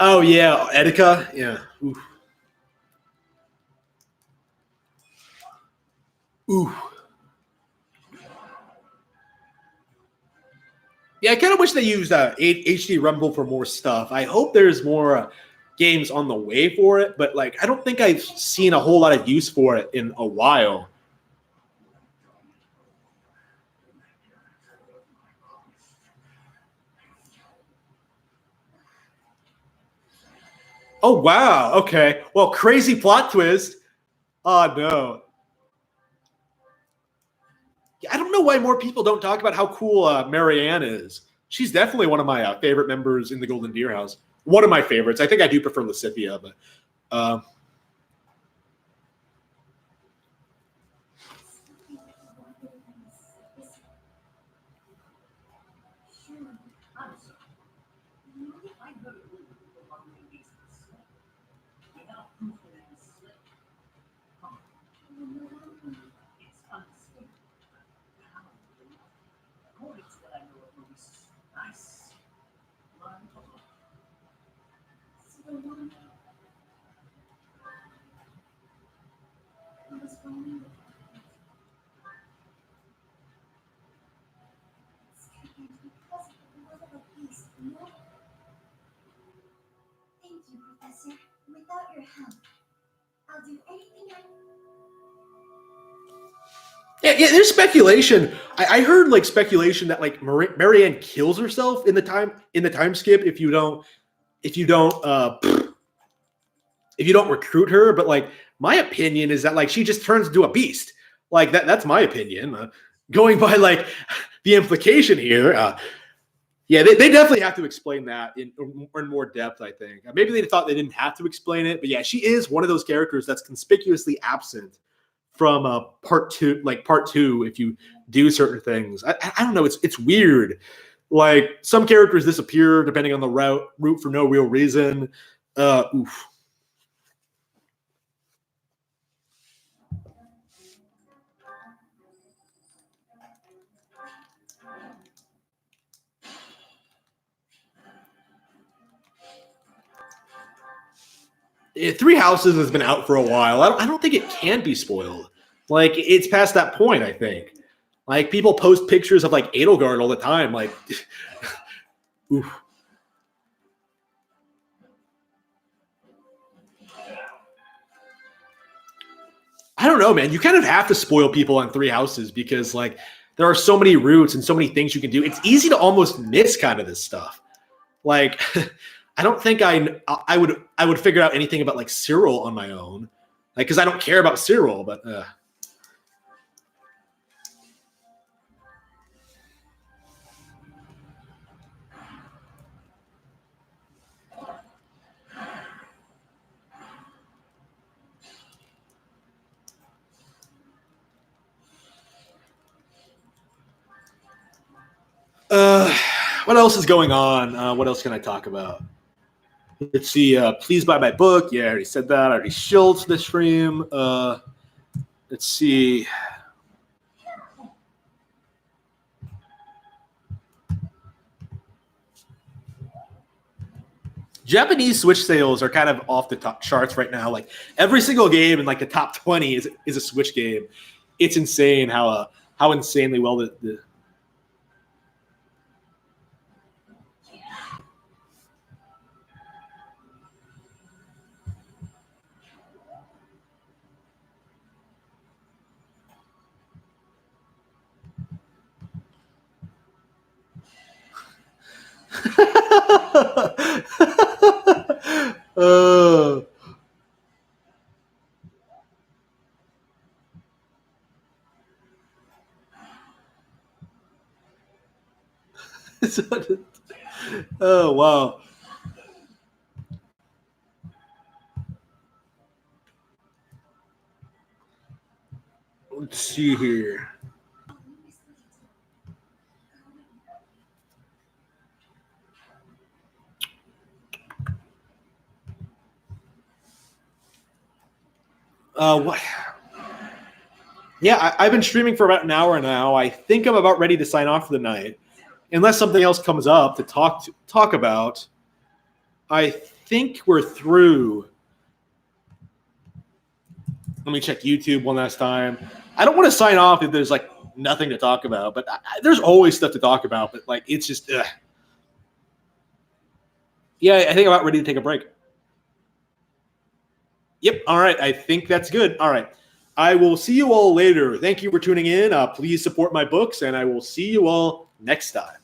Oh yeah, Etika. Yeah. Ooh. Ooh. Yeah, I kind of wish they used HD Rumble for more stuff. I hope there's more games on the way for it, but like I don't think I've seen a whole lot of use for it in a while. Oh wow, okay. Well, crazy plot twist. Oh no. I don't know why more people don't talk about how cool Marianne is. She's definitely one of my favorite members in the Golden Deer House. One of my favorites. I think I do prefer Lysithea, but Thank you, Professor. Without your help, I'll do anything I yeah, there's speculation. I heard like speculation that like Marianne kills herself in the time skip if you don't recruit her. But like my opinion is that like she just turns into a beast. Like that's my opinion. Going by like the implication here. Yeah, they definitely have to explain that in more depth, I think. Maybe they thought they didn't have to explain it, but yeah, she is one of those characters that's conspicuously absent from part two, if you do certain things. I don't know, it's weird. Like some characters disappear depending on the route for no real reason. Oof. Three Houses has been out for a while. I don't think it can be spoiled. Like it's past that point. I think. Like people post pictures of like Edelgard all the time. Like, oof. I don't know, man. You kind of have to spoil people on Three Houses because like there are so many routes and so many things you can do. It's easy to almost miss kind of this stuff. Like. I don't think I would figure out anything about like Cyril on my own, like because I don't care about Cyril. But what else is going on? What else can I talk about? Let's see. Please buy my book. Yeah, I already said that. I already shilled the stream. Let's see. Japanese Switch sales are kind of off the top charts right now. Like every single game in like the top 20 is a Switch game. It's insane how insanely well the oh wow. Let's see here. What? Yeah, I've been streaming for about an hour now. I think I'm about ready to sign off for the night, unless something else comes up to talk about. I think we're through. Let me check YouTube one last time. I don't want to sign off if there's like nothing to talk about, but there's always stuff to talk about. But like, it's just, yeah, I think I'm about ready to take a break. Yep. All right. I think that's good. All right. I will see you all later. Thank you for tuning in. Please support my books, and I will see you all next time.